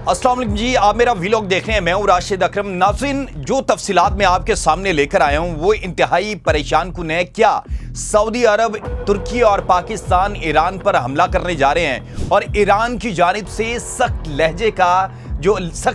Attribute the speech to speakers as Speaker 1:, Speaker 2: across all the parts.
Speaker 1: अस्सलाम वालेकुम जी, आप मेरा व्लॉग देख रहे हैं। मैं हूं राशिद अकरम। नाज़रीन, जो तफसीलात मैं आपके सामने लेकर आया हूं वो इंतहाई परेशान कुन है। क्या सऊदी अरब, तुर्की और पाकिस्तान ईरान पर हमला करने जा रहे हैं और ईरान की जानिब से सख्त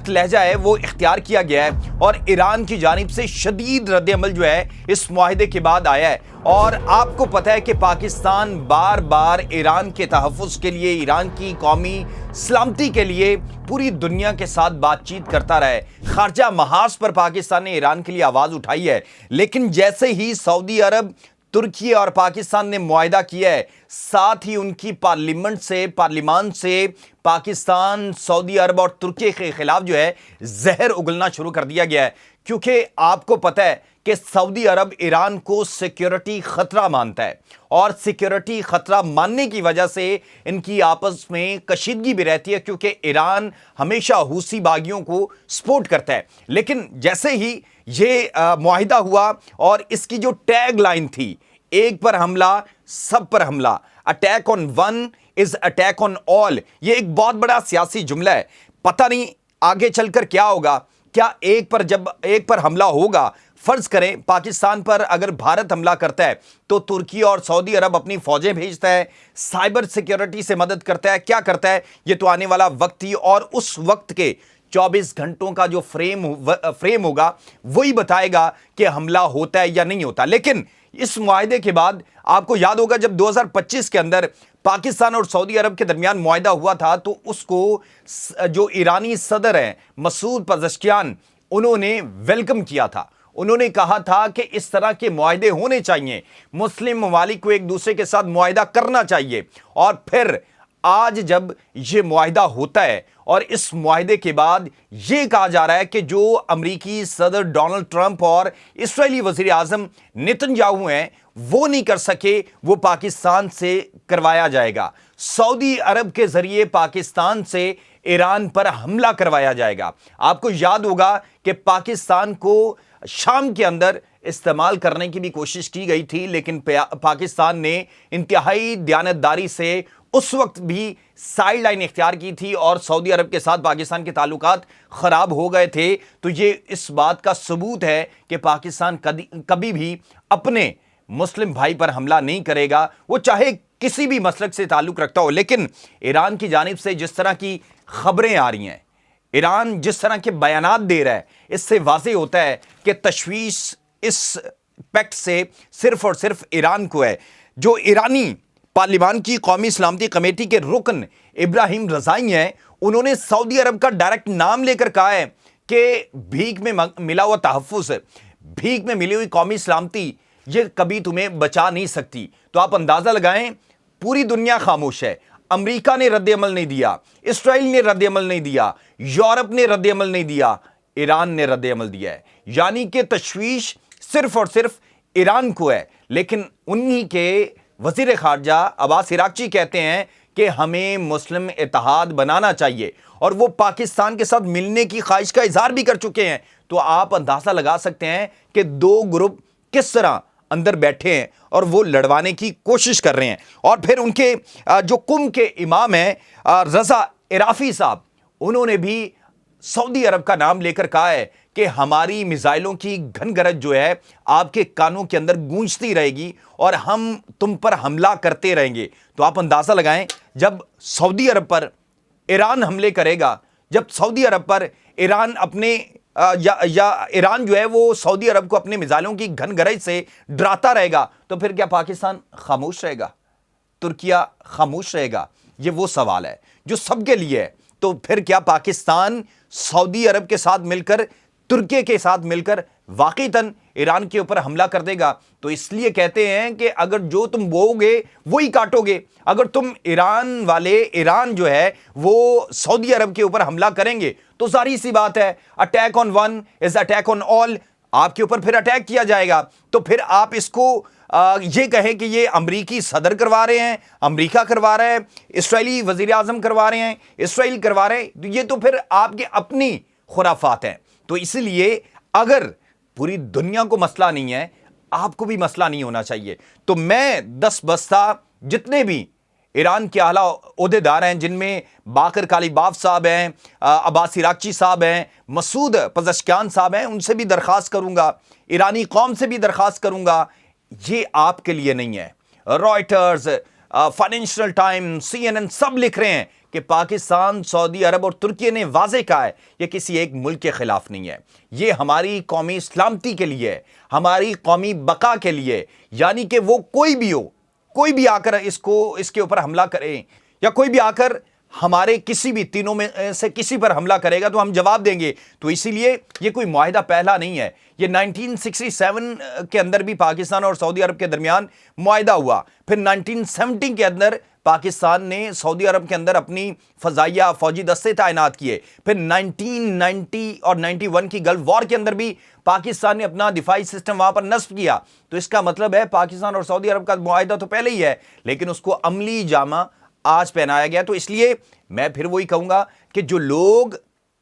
Speaker 1: लहजा है वो इख्तियार किया गया है और ईरान की जानिब से शदीद रद्द-ए-अमल जो है इस मुआहिदे के बाद आया है। और आपको पता है कि पाकिस्तान बार बार ईरान के तहफ़्फ़ुज़ के लिए, ईरान की कौमी सलामती के लिए पूरी दुनिया के साथ बातचीत करता रहा है। खारजा महाज पर पाकिस्तान ने ईरान के लिए आवाज़ उठाई है, लेकिन जैसे ही सऊदी अरब, तुर्की और पाकिस्तान ने मुआहिदा किया है, साथ ही उनकी पार्लियामेंट से पाकिस्तान, सऊदी अरब और तुर्की के खिलाफ जो है जहर उगलना शुरू कर दिया गया है। क्योंकि आपको पता है कि सऊदी अरब ईरान को सिक्योरिटी खतरा मानता है और सिक्योरिटी खतरा मानने की वजह से इनकी आपस में कशीदगी भी रहती है, क्योंकि ईरान हमेशा हूसी बागियों को सपोर्ट करता है। लेकिन जैसे ही ये मुआहिदा हुआ और इसकी जो टैग लाइन थी, एक पर हमला सब पर हमला, attack on one is attack on all, ये एक बहुत बड़ा सियासी जुमला है। पता नहीं आगे चलकर क्या होगा। क्या जब एक पर हमला होगा, फर्ज करें पाकिस्तान पर अगर भारत हमला करता है तो तुर्की और सऊदी अरब अपनी फौजें भेजता है, साइबर सिक्योरिटी से मदद करता है, क्या करता है, ये तो आने वाला वक्त ही और उस वक्त के 24 घंटों का जो फ्रेम होगा वही बताएगा कि हमला होता है या नहीं होता। लेकिन इस मुआहिदे के बाद आपको याद होगा जब 2025 के अंदर पाकिस्तान और सऊदी अरब के दरमियान मुआहिदा हुआ था तो उसको जो ईरानी सदर हैं मसूद पज़ेश्कियान, उन्होंने वेलकम किया था। उन्होंने कहा था कि इस तरह के मुआहिदे होने चाहिए, मुस्लिम ममालिक को एक दूसरे के साथ मुआहिदा करना चाहिए। और फिर आज जब ये मुआहिदा होता है और इस मुआहिदे के बाद ये कहा जा रहा है कि जो अमरीकी सदर डोनाल्ड ट्रंप और इस्राएली वज़ीर आज़म नेतन्याहू हैं वो नहीं कर सके, वो पाकिस्तान से करवाया जाएगा। सऊदी अरब के जरिए पाकिस्तान से ईरान पर हमला करवाया जाएगा। आपको याद होगा कि पाकिस्तान को शाम के अंदर इस्तेमाल करने की भी कोशिश की गई थी, लेकिन पाकिस्तान ने इंतहाई दयानतदारी से उस वक्त भी साइड लाइन इख्तियार की थी और सऊदी अरब के साथ पाकिस्तान के ताल्लुकात ख़राब हो गए थे। तो ये इस बात का सबूत है कि पाकिस्तान कभी भी अपने मुस्लिम भाई पर हमला नहीं करेगा, वो चाहे किसी भी मसलक से ताल्लुक़ रखता हो। लेकिन ईरान की जानिब से जिस तरह की खबरें आ रही हैं, ईरान जिस तरह के बयानात दे रहा है, इससे वाज़ेह होता है कि तशवीश इस पैक्ट से सिर्फ और सिर्फ ईरान को है। जो ईरानी पार्लियामान की कौमी सलामती कमेटी के रुकन इब्राहिम रज़ाई हैं, उन्होंने सऊदी अरब का डायरेक्ट नाम लेकर कहा है कि भीख में मिला हुआ तहफ़्फ़ुज़, भीख में मिली हुई कौमी सलामती ये कभी तुम्हें बचा नहीं सकती। तो आप अंदाज़ा लगाएं, पूरी दुनिया खामोश है। अमेरिका ने रद्द-ए-अमल नहीं दिया, इसराइल ने रद्द-ए-अमल नहीं दिया, यूरोप ने रद्द-ए-अमल नहीं दिया, ईरान ने रद्द-ए-अमल दिया है। यानी कि तशवीश सिर्फ और सिर्फ ईरान को है। लेकिन उन्हीं के वज़ीर ख़ारजा अब्बास इराक़ची कहते हैं कि हमें मुस्लिम इत्तेहाद बनाना चाहिए और वो पाकिस्तान के साथ मिलने की ख्वाहिश का इज़हार भी कर चुके हैं। तो आप अंदाज़ा लगा सकते हैं कि दो ग्रुप किस तरह अंदर बैठे हैं और वो लड़वाने की कोशिश कर रहे हैं। और फिर उनके जो कुम के इमाम हैं रज़ा इराफ़ी साहब, उन्होंने भी सऊदी अरब का नाम लेकर कहा है कि हमारी मिसाइलों की घनगरज जो है आपके कानों के अंदर गूंजती रहेगी और हम तुम पर हमला करते रहेंगे। तो आप अंदाज़ा लगाएं, जब सऊदी अरब पर ईरान हमले करेगा, जब सऊदी अरब पर ईरान अपने ईरान जो है वो सऊदी अरब को अपने मिसाइलों की घनगरज से डराता रहेगा, तो फिर क्या पाकिस्तान खामोश रहेगा, तुर्किया खामोश रहेगा? ये वो सवाल है जो सबके लिए है। तो फिर क्या पाकिस्तान सऊदी अरब के साथ मिलकर, तुर्की के साथ मिलकर वाक़ईतन ईरान के ऊपर हमला कर देगा? तो इसलिए कहते हैं कि अगर जो तुम बोओगे वही काटोगे। अगर तुम ईरान जो है वो सऊदी अरब के ऊपर हमला करेंगे तो सारी सी बात है, attack on one is attack on all, आपके ऊपर फिर अटैक किया जाएगा। तो फिर आप इसको ये कहें कि ये अमरीकी सदर करवा रहे हैं, अमरीका करवा रहा है, इसराइली वज़ीर आज़म करवा रहे हैं, इसराइल करवा रहे हैं, तो ये तो फिर आपके अपनी खुराफात हैं। तो इसलिए अगर पूरी दुनिया को मसला नहीं है, आपको भी मसला नहीं होना चाहिए। तो मैं 10 बस्ता जितने भी ایران کے اعلیٰ عہدیدار ہیں، جن میں باقر کالیباف صاحب ہیں، عباس عراقچی صاحب ہیں، مسعود پزشکیان صاحب ہیں، ان سے بھی درخواست کروں گا، ایرانی قوم سے بھی درخواست کروں گا، یہ آپ کے لیے نہیں ہے۔ رائٹرز، فائنینشیل ٹائم، CNN سب لکھ رہے ہیں کہ پاکستان، سعودی عرب اور ترکی نے واضح کہا ہے یہ کسی ایک ملک کے خلاف نہیں ہے، یہ ہماری قومی سلامتی کے لیے ہے، ہماری قومی بقا کے لیے، یعنی کہ وہ کوئی بھی ہو، کوئی بھی آ کر اس کے اوپر حملہ کرے، یا کوئی بھی آ کر ہمارے کسی بھی تینوں میں سے کسی پر حملہ کرے گا تو ہم جواب دیں گے۔ تو اسی لیے یہ کوئی معاہدہ پہلا نہیں ہے، یہ 1967 کے اندر بھی پاکستان اور سعودی عرب کے درمیان معاہدہ ہوا، پھر 1970 کے اندر پاکستان نے سعودی عرب کے اندر اپنی فضائیہ فوجی دستے تعینات کیے، پھر 1990 اور 91 کی گلف وار کے اندر بھی پاکستان نے اپنا دفاعی سسٹم وہاں پر نصب کیا۔ تو اس کا مطلب ہے پاکستان اور سعودی عرب کا معاہدہ تو پہلے ہی ہے، لیکن اس کو عملی جامہ آج پہنایا گیا۔ تو اس لیے میں پھر وہی کہوں گا کہ جو لوگ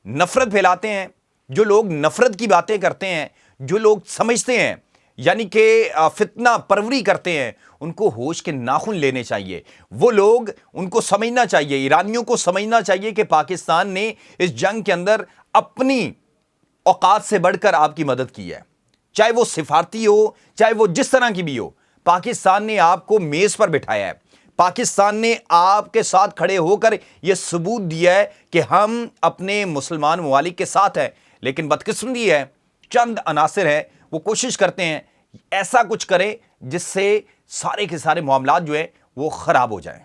Speaker 1: نفرت پھیلاتے ہیں، جو لوگ نفرت کی باتیں کرتے ہیں، جو لوگ سمجھتے ہیں یعنی کہ فتنہ پروری کرتے ہیں، ان کو ہوش کے ناخن لینے چاہیے۔ وہ لوگ، ان کو سمجھنا چاہیے، ایرانیوں کو سمجھنا چاہیے کہ پاکستان نے اس جنگ کے اندر اپنی اوقات سے بڑھ کر آپ کی مدد کی ہے، چاہے وہ سفارتی ہو، چاہے وہ جس طرح کی بھی ہو۔ پاکستان نے آپ کو میز پر بٹھایا ہے، پاکستان نے آپ کے ساتھ کھڑے ہو کر یہ ثبوت دیا ہے کہ ہم اپنے مسلمان ممالک کے ساتھ ہیں۔ لیکن بدقسمتی ہے، چند عناصر ہیں، وہ کوشش کرتے ہیں ایسا کچھ کریں جس سے سارے کے سارے معاملات جو ہیں وہ خراب ہو جائیں۔